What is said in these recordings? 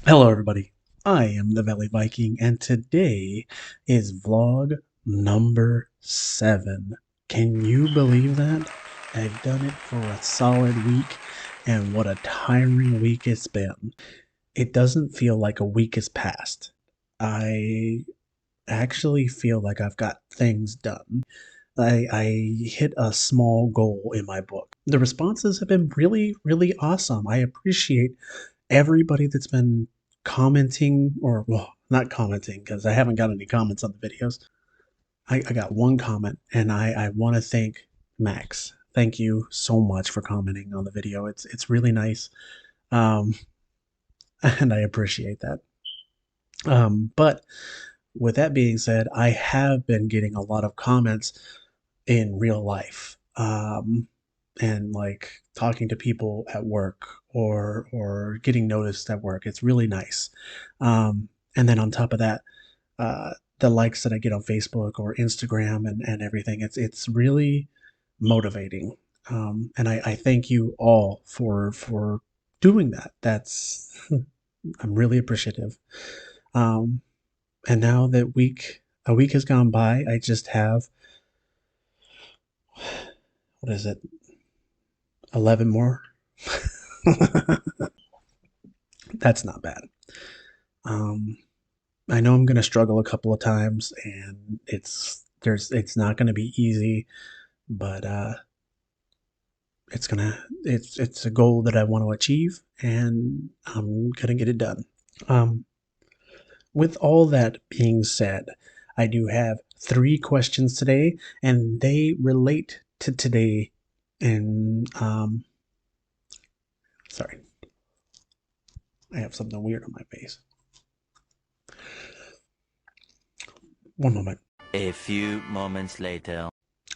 Hello, everybody. I am the Valley Viking, and today is vlog number 7. Can you believe that? I've done it for a solid week, and what a tiring week it's been. It doesn't feel like a week has passed. I actually feel like I've got things done. I hit a small goal in my book. The responses have been really, really awesome. I appreciate everybody that's been commenting, or well, not commenting because I haven't got any comments on the videos. I got one comment, and I want to thank Max. Thank you so much for commenting on the video. It's really nice, um, and I appreciate that. But with that being said, I have been getting a lot of comments in real life, and like talking to people at work or getting noticed at work. It's really nice. And then on top of that, the likes that I get on Facebook or Instagram and everything, it's really motivating. And I thank you all for doing that. That's I'm really appreciative. Um, and now that a week has gone by, I just have, what is it, 11 more. That's not bad. Um, I know I'm going to struggle a couple of times, and it's not going to be easy, but it's a goal that I want to achieve, and I'm going to get it done. Um, with all that being said, I do have 3 questions today, and they relate to today. And sorry, I have something weird on my face. One moment. A few moments later.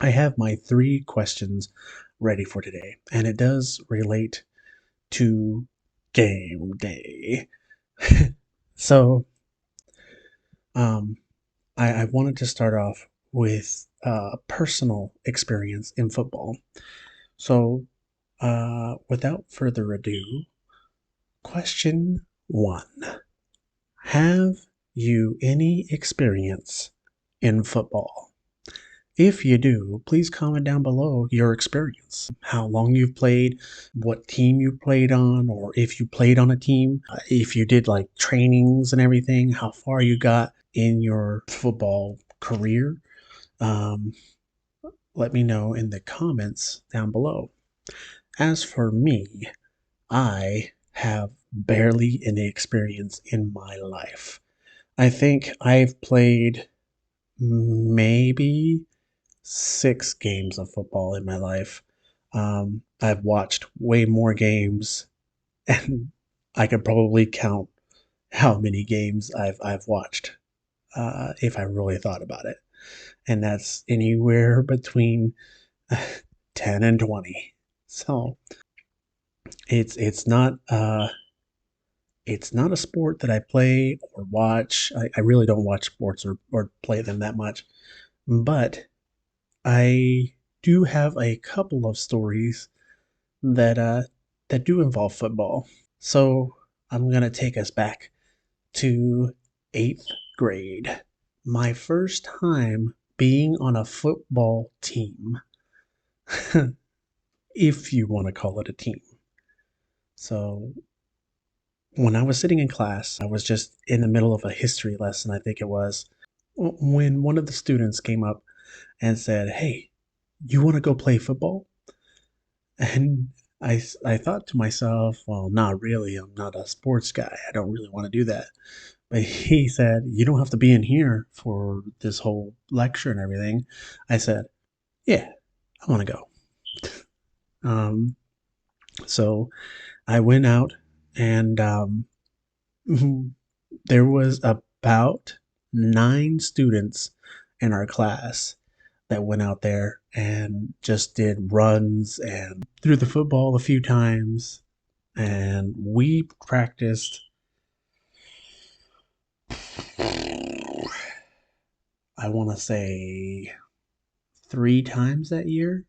I have my 3 questions ready for today, and it does relate to game day. So, um, I wanted to start off with a personal experience in football. So, without further ado, question 1. Have you any experience in football? If you do, please comment down below your experience, how long you've played, what team you played on, or if you played on a team, if you did like trainings and everything, how far you got in your football career. Um, Let me know in the comments down below. As for me, I have barely any experience in my life. I think I've played maybe 6 games of football in my life. I've watched way more games, and I could probably count how many games I've watched if I really thought about it, and that's anywhere between 10 and 20. So it's not it's not a sport that I play or watch. I really don't watch sports or play them that much, but I do have a couple of stories that that do involve football. So I'm gonna take us back to 8th grade. My first time being on a football team, if you want to call it a team. So when I was sitting in class, I was just in the middle of a history lesson, I think it was, when one of the students came up and said, "Hey, you want to go play football?" And I thought to myself, well, not really. I'm not a sports guy. I don't really want to do that. But he said, "You don't have to be in here for this whole lecture and everything." I said, "Yeah, I want to go." Um, so I went out, and there was about 9 students in our class that went out there and just did runs and threw the football a few times. And we practiced, I want to say, 3 times that year.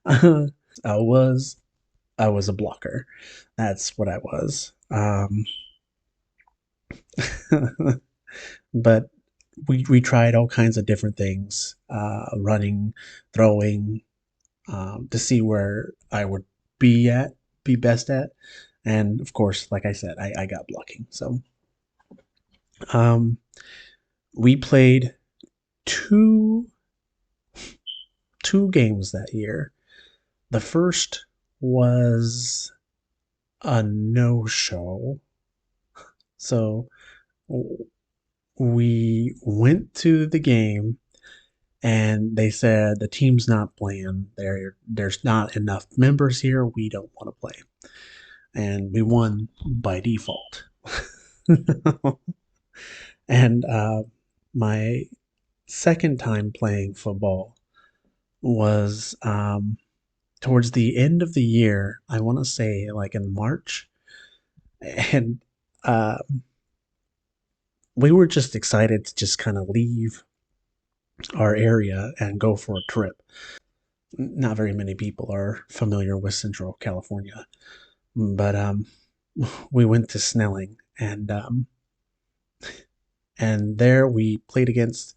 I was I was a blocker. That's what I was. But we tried all kinds of different things, running, throwing, to see where I would be at, be best at, and of course, like I said, I got blocking. So um, we played two two games that year. The first was a no show. So we went to the game and they said the team's not playing. There's not enough members here. We don't want to play. And we won by default. And my second time playing football was towards the end of the year. I want to say like in March, and uh, we were just excited to just kind of leave our area and go for a trip. Not very many people are familiar with Central California, but we went to Snelling, and there we played against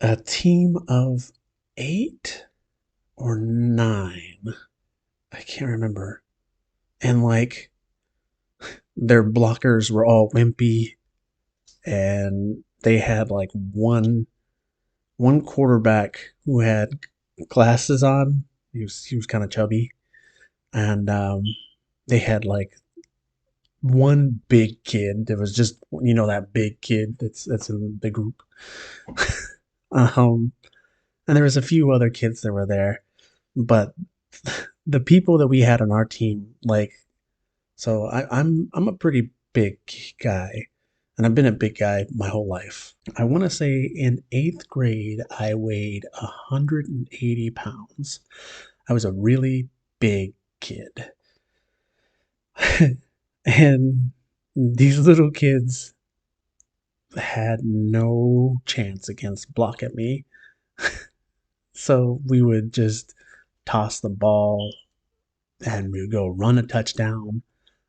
a team of 8 or 9. I can't remember, and like their blockers were all wimpy, and they had like one quarterback who had glasses on. He was kind of chubby, and they had like one big kid. There was just that big kid that's in the group. um, and there was a few other kids that were there, but the people that we had on our team, like, so I'm a pretty big guy, and I've been a big guy my whole life. I want to say in eighth grade I weighed 180 pounds. I was a really big kid. And these little kids had no chance against blocking me. So we would just toss the ball and we would go run a touchdown.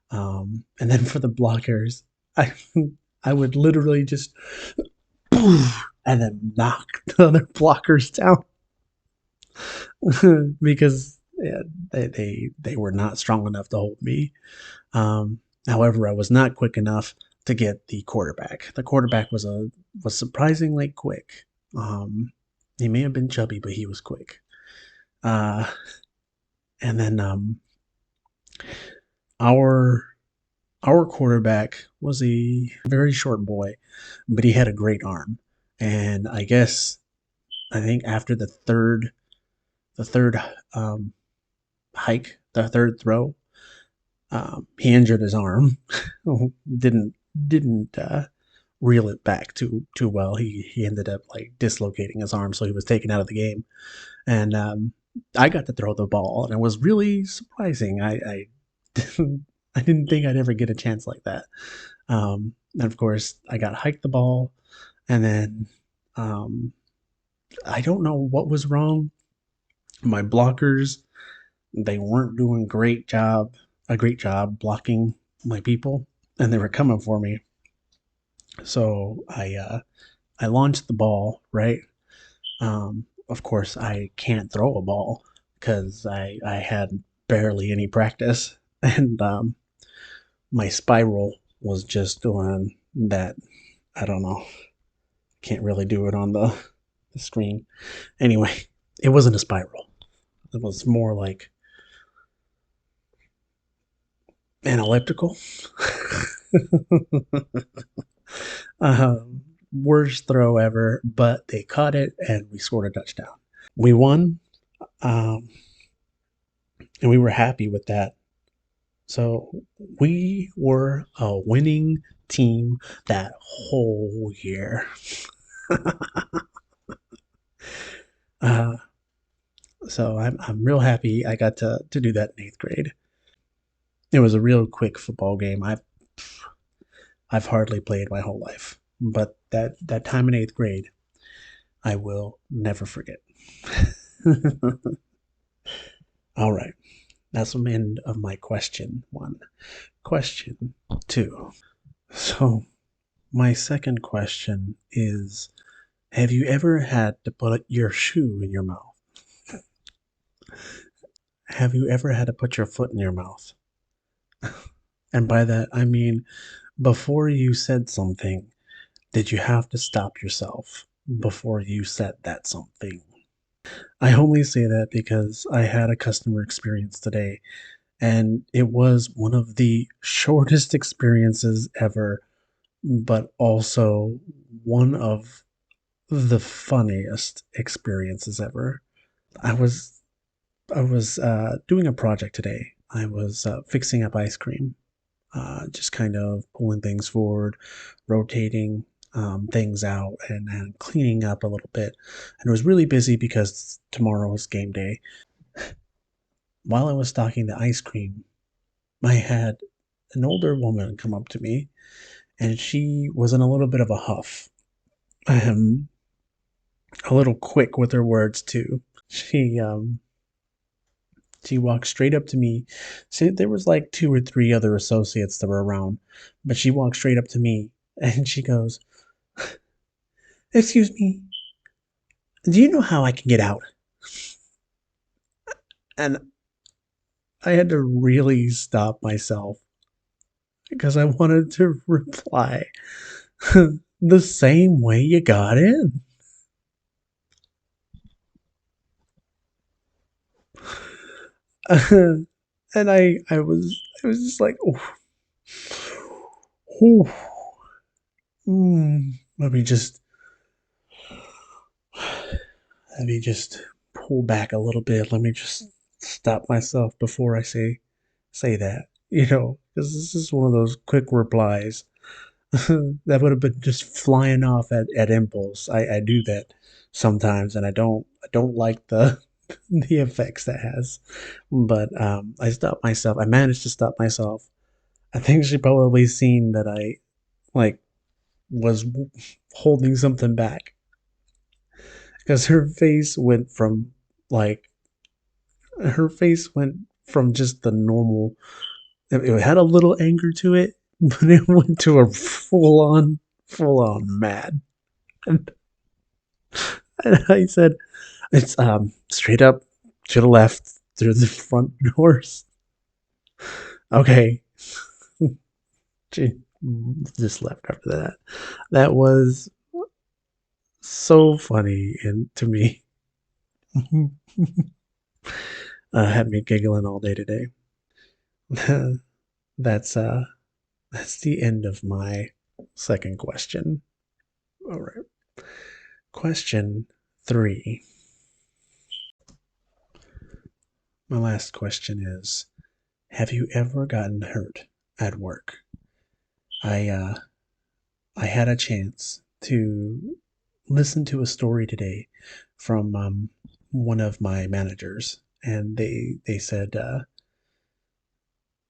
And then for the blockers, I I would literally just and then knock the other blockers down because yeah, they were not strong enough to hold me. However, I was not quick enough to get the quarterback. The quarterback was surprisingly quick. He may have been chubby, but he was quick. Uh, and then our our quarterback was a very short boy, but he had a great arm. And I think after the third hike, the third throw, he injured his arm. Didn't reel it back too well. He ended up like dislocating his arm, so he was taken out of the game. And I got to throw the ball, and it was really surprising. I I didn't think I'd ever get a chance like that. And of course, I got hiked the ball, and then um, I don't know what was wrong. My blockers, they weren't doing a great job blocking my people, and they were coming for me. So I launched the ball right. Of course, I can't throw a ball because I had barely any practice, and my spiral was just doing that. I don't know. Can't really do it on the screen. Anyway, it wasn't a spiral. It was more like an elliptical. Worst throw ever, but they caught it and we scored a touchdown. We won, um, and we were happy with that. So we were a winning team that whole year. uh, so I'm real happy I got to do that in eighth grade. It was a real quick football game. I've hardly played my whole life, but that time in eighth grade, I will never forget. All right. That's the end of my question one. Question two. So, my second question is, have you ever had to put your shoe in your mouth? Have you ever had to put your foot in your mouth? And by that, I mean, before you said something, did you have to stop yourself before you said that something? I only say that because I had a customer experience today, and it was one of the shortest experiences ever, but also one of the funniest experiences ever. I was I was doing a project today. I was fixing up ice cream, just kind of pulling things forward, rotating things out, and cleaning up a little bit. And it was really busy because tomorrow is game day. While I was stocking the ice cream, I had an older woman come up to me, and she was in a little bit of a huff. Um, a little quick with her words too. She um, she walked straight up to me. See, there was like two or three other associates that were around, but she walked straight up to me and she goes, "Excuse me, do you know how I can get out?" And I had to really stop myself because I wanted to reply the same way you got in. And I was just like, oh, oh, let me just let me just pull back a little bit. Let me just stop myself before I say that. Because this is one of those quick replies that would have been just flying off at impulse. I do that sometimes, and I don't like the the effects that has. But I stopped myself. I managed to stop myself. I think she probably seen that I like was holding something back because like her face went from just the normal. It had a little anger to it, but it went to a full on mad. And, and I said, "It's straight up to the left through the front doors." Okay, she just left after that. That was so funny and to me, had me giggling all day today. that's uh that's the end of my second question. All right. Question 3. My last question is, have you ever gotten hurt at work? I I had a chance to listen to a story today from one of my managers, and they said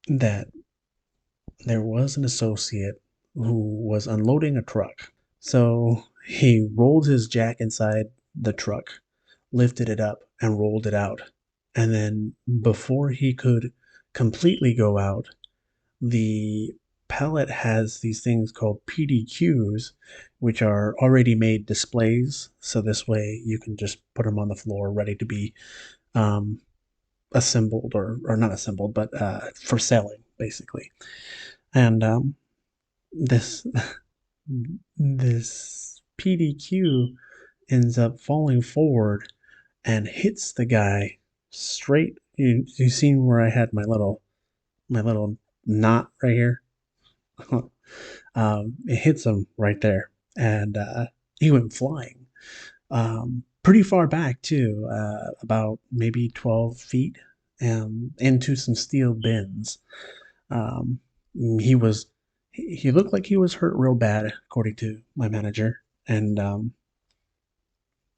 that there was an associate who was unloading a truck. So he rolled his jack inside the truck, lifted it up, and rolled it out. And then before he could completely go out, the pallet has these things called PDQs, which are already made displays. So this way you can just put them on the floor ready to be um, assembled or not assembled, but for selling, basically. And this this PDQ ends up falling forward and hits the guy straight. You seen where I had my little knot right here? It hits him right there, and he went flying. Pretty far back too, about maybe 12 feet, into some steel bins. Um, he was he looked like he was hurt real bad, according to my manager, and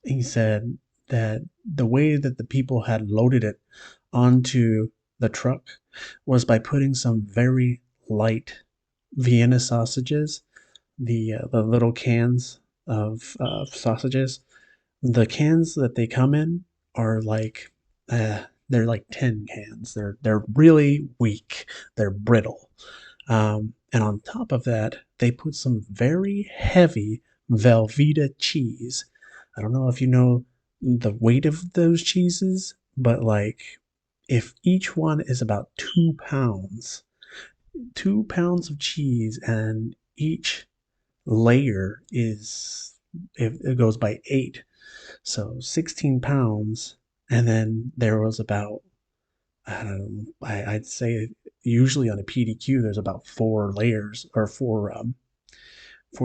he said that the way that the people had loaded it onto the truck was by putting some very light Vienna sausages, the little cans of sausages. The cans that they come in are like they're like tin cans. They're really weak. They're brittle. And on top of that, they put some very heavy Velveeta cheese. I don't know if you know the weight of those cheeses, but like if each one is about 2 pounds, 2 pounds of cheese, and each layer is it goes by eight, so 16 pounds. And then there was about, I don't know, I'd say usually on a PDQ there's about four layers or four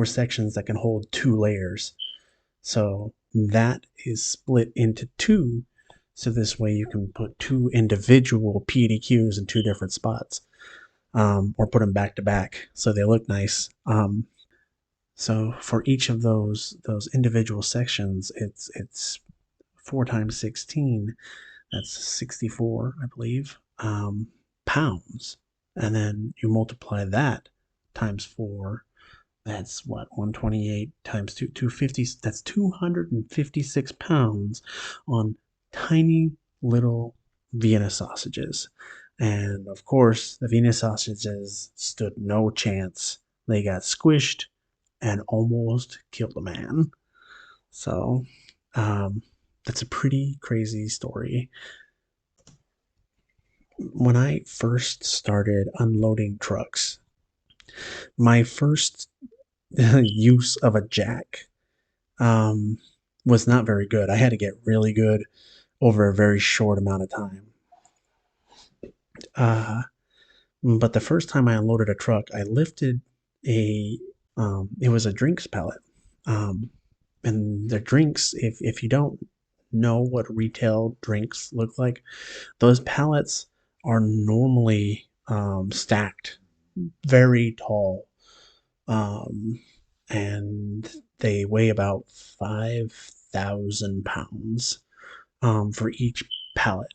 sections that can hold two layers. So that is split into two. So this way you can put two individual PDQs in two different spots, or put them back to back so they look nice. So for each of those individual sections, it's 4 times 16. That's 64, I believe, pounds. And then you multiply that times four. That's what, 128 times 2, 250. That's 256 pounds on tiny little Vienna sausages. And of course, the Vienna sausages stood no chance. They got squished and almost killed a man. So, um, that's a pretty crazy story. When I first started unloading trucks, my first use of a jack, um, was not very good. I had to get really good over a very short amount of time. Uh, but the first time I unloaded a truck, I lifted a, it was a drinks pallet. Um, and the drinks, if you don't know what retail drinks look like, those pallets are normally, stacked very tall, um, and they weigh about 5,000 pounds, for each pallet.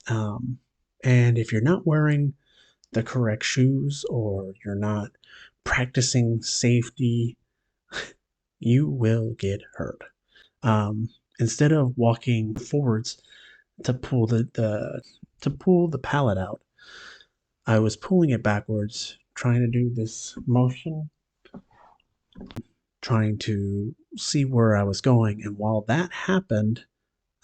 Um, and if you're not wearing the correct shoes or you're not practicing safety, you will get hurt. Um, Instead of walking forwards to pull the pallet out, I was pulling it backwards, trying to do this motion, trying to see where I was going. And while that happened,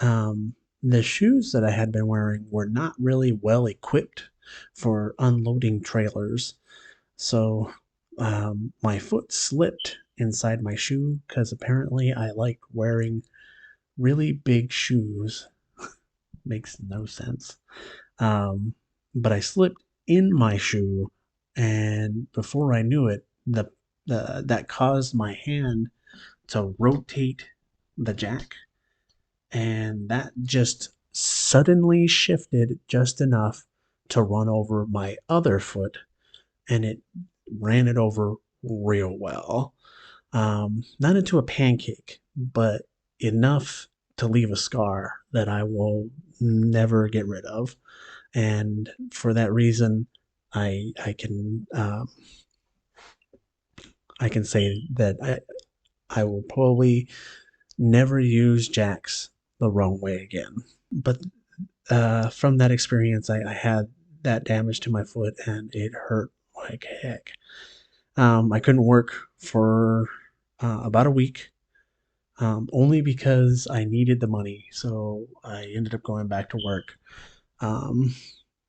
the shoes that I had been wearing were not really well equipped for unloading trailers. So, my foot slipped inside my shoe because apparently I like wearing really big shoes. Makes no sense. Um, but I slipped in my shoe, and before I knew it, the that caused my hand to rotate the jack, and that just suddenly shifted just enough to run over my other foot, and it ran it over real well. Not into a pancake, but enough to leave a scar that I will never get rid of. And for that reason, I can say that I will probably never use jacks the wrong way again. But, from that experience, I had that damage to my foot, and it hurt like heck. I couldn't work for, about a week, only because I needed the money. So I ended up going back to work. Um,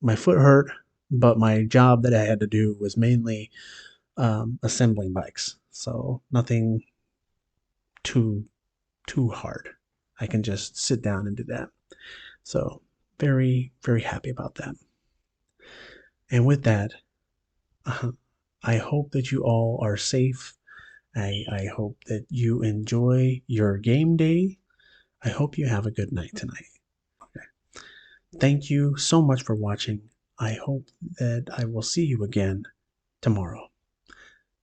my foot hurt, but my job that I had to do was mainly, assembling bikes. So nothing too too hard. I can just sit down and do that. So very very happy about that. And with that, uh, I hope that you all are safe. I hope that you enjoy your game day. I hope you have a good night tonight. Okay. Thank you so much for watching. I hope that I will see you again tomorrow.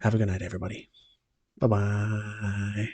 Have a good night, everybody. Bye bye.